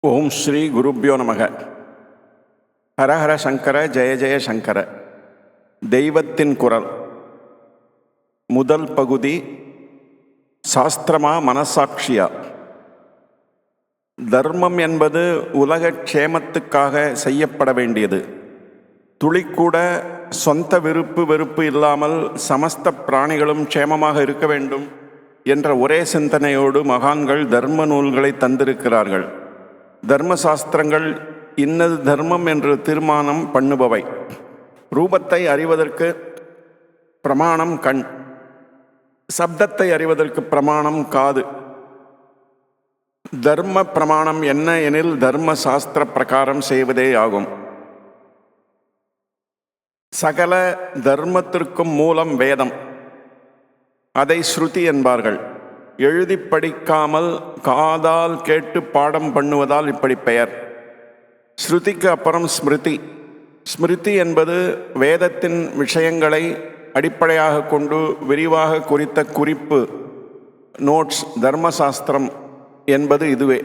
ஓம் ஸ்ரீ குருப்யோ நமக. ஹரஹர சங்கர ஜெய ஜெய சங்கர. தெய்வத்தின் குரல் முதல் பகுதி. சாஸ்திரமா மனசாட்சியா? தர்மம் என்பது உலக க்ஷேமத்துக்காக செய்யப்பட வேண்டியது. துளிக்கூட சொந்த வெறுப்பு இல்லாமல் சமஸ்த பிராணிகளும் க்ஷேமமாக இருக்க வேண்டும் என்ற ஒரே சிந்தனையோடு மகான்கள் தர்ம நூல்களை தந்திருக்கிறார்கள். தர்மசாஸ்திரங்கள் இன்னது தர்மம் என்று தீர்மானம் பண்ணுபவை. ரூபத்தை அறிவதற்கு பிரமாணம் கண், சப்தத்தை அறிவதற்கு பிரமாணம் காது. தர்ம பிரமாணம் என்ன எனில் தர்ம சாஸ்திர பிரகாரம் செய்வதே ஆகும். சகல தர்மத்திற்கும் மூலம் வேதம். அதை ஸ்ருதி என்பார்கள். எழுதி படிக்காமல் காதால் கேட்டு பாடம் பண்ணுவதால் இப்படி பெயர். ஸ்ருதிக்கு அப்புறம் ஸ்மிருதி. ஸ்மிருதி என்பது வேதத்தின் விஷயங்களை அடிப்படையாக கொண்டு விரிவாக குறித்த குறிப்பு, நோட்ஸ். தர்மசாஸ்திரம் என்பது இதுவே.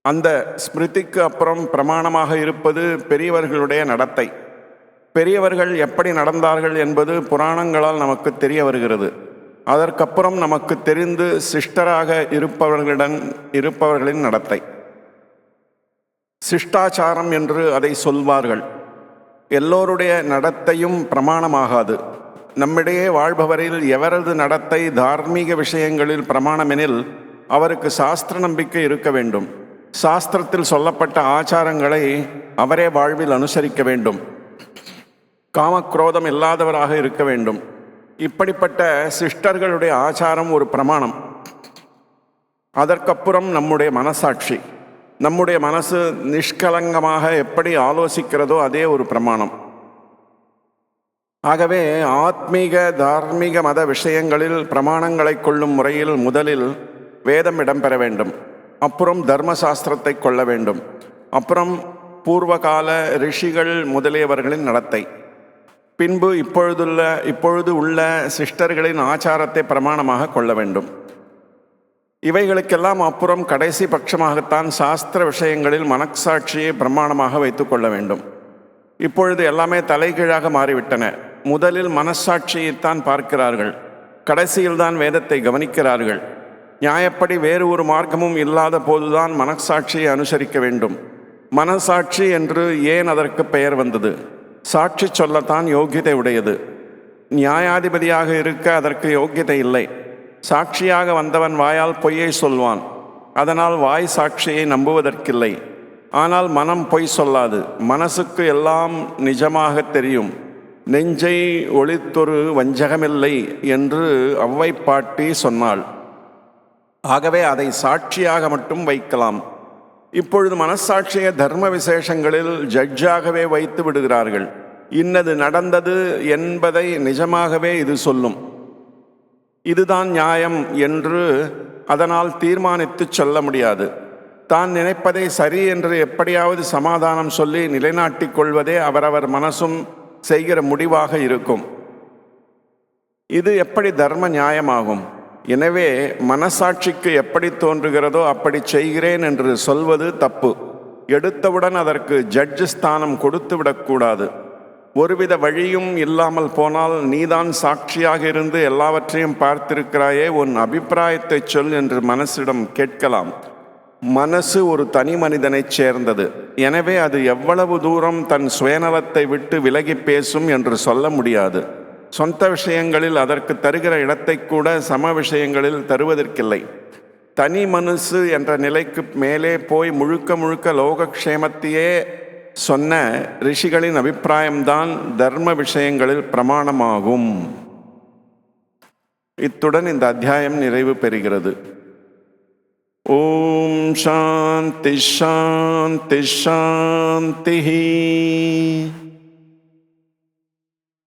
அந்த ஸ்மிருதிக்கு அப்புறம் பிரமாணமாக இருப்பது பெரியவர்களுடைய நடத்தை. பெரியவர்கள் எப்படி நடந்தார்கள் என்பது புராணங்களால் நமக்கு தெரிய வருகிறது. அதற்கப்புறம் நமக்கு தெரிந்து சிஷ்டராக இருப்பவர்களின் நடத்தை. சிஷ்டாச்சாரம் என்று அதை சொல்வார்கள். எல்லோருடைய நடத்தையும் பிரமாணமாகாது. நம்மிடையே வாழ்பவரில் எவரது நடத்தை தார்மீக விஷயங்களில் பிரமாணமெனில் அவருக்கு சாஸ்திர நம்பிக்கை இருக்க வேண்டும். சாஸ்திரத்தில் சொல்லப்பட்ட ஆச்சாரங்களை அவரே வாழ்வில் அனுசரிக்க வேண்டும். காமக்ரோதம் இல்லாதவராக இருக்க வேண்டும். இப்படிப்பட்ட சிஷ்டர்களுடைய ஆச்சாரம் ஒரு பிரமாணம். அதற்கப்புறம் நம்முடைய மனசாட்சி. நம்முடைய மனசு நிஷ்கலங்கமாக எப்படி ஆலோசிக்கிறதோ அதே ஒரு பிரமாணம். ஆகவே ஆத்மீக தார்மீக மத விஷயங்களில் பிரமாணங்களை கொள்ளும் முறையில் முதலில் வேதம் இடம்பெற வேண்டும். அப்புறம் தர்மசாஸ்திரத்தை கொள்ள வேண்டும். அப்புறம் பூர்வகால ரிஷிகள் முதலியவர்களின் நடத்தை. பின்பு இப்பொழுது உள்ள சிஷ்டர்களின் ஆச்சாரத்தை பிரமாணமாக கொள்ள வேண்டும். இவைகளுக்கெல்லாம் அப்புறம் கடைசி பட்சமாகத்தான் சாஸ்திர விஷயங்களில் மனசாட்சியை பிரமாணமாக வைத்து கொள்ள வேண்டும். இப்பொழுது எல்லாமே தலைகீழாக மாறிவிட்டன. முதலில் மனசாட்சியைத்தான் பார்க்கிறார்கள், கடைசியில்தான் வேதத்தை கவனிக்கிறார்கள். நியாயப்படி வேறு ஒரு மார்க்கமும் இல்லாத போதுதான் மனசாட்சியை அனுசரிக்க வேண்டும். மனசாட்சி என்று ஏன் அதற்கு பெயர் வந்தது? சாட்சி சொல்லத்தான் யோக்கியதை உடையது. நியாயாதிபதியாக இருக்க அதற்கு யோக்கியதை இல்லை. சாட்சியாக வந்தவன் வாயால் பொய்யை சொல்வான். அதனால் வாய் சாட்சியை நம்புவதற்கில்லை. ஆனால் மனம் பொய் சொல்லாது. மனசுக்கு எல்லாம் நிஜமாக தெரியும். நெஞ்சை ஒளித்தொரு வஞ்சகமில்லை என்று ஔவை பாட்டி சொன்னாள். ஆகவே அதை சாட்சியாக மட்டும் வைக்கலாம். இப்பொழுது மனசாட்சியை தர்ம விசேஷங்களில் ஜட்ஜாகவே வைத்து விடுகிறார்கள். இன்னது நடந்தது என்பதை நிஜமாகவே இது சொல்லும். இதுதான் நியாயம் என்று அதனால் தீர்மானித்து சொல்ல முடியாது. தான் நினைப்பதை சரி என்று எப்படியாவது சமாதானம் சொல்லி நிலைநாட்டிக் கொள்வதே அவரவர் மனசும் செய்கிற முடிவாக இருக்கும். இது எப்படி தர்ம நியாயமாகும்? எனவே மனசாட்சிக்கு எப்படி தோன்றுகிறதோ அப்படி செய்கிறேன் என்று சொல்வது தப்பு. எடுத்தவுடன் அதற்கு ஜட்ஜ் ஸ்தானம் கொடுத்து விடக்கூடாது. ஒருவித வழியும் இல்லாமல் போனால் நீதான் சாட்சியாக இருந்து எல்லாவற்றையும் பார்த்திருக்கிறாயே, உன் அபிப்பிராயத்தை சொல் என்று மனசிடம் கேட்கலாம். மனசு ஒரு தனி மனிதனைச் சேர்ந்தது. எனவே அது எவ்வளவு தூரம் தன் சுயநலத்தை விட்டு விலகி பேசும் என்று சொல்ல முடியாது. சொந்த விஷயங்களில் அதற்கு தருகிற இடத்தை கூட சம விஷயங்களில் தருவதற்கில்லை. தனி மனசு என்ற நிலைக்கு மேலே போய் முழுக்க லோகக்ஷேமத்தையே சொன்ன ரிஷிகளின் அபிப்பிராயம்தான் தர்ம விஷயங்களில் பிரமாணமாகும். இத்துடன் இந்த அத்தியாயம் நிறைவு பெறுகிறது. ஓம் சாந்தி சாந்தி சாந்தி.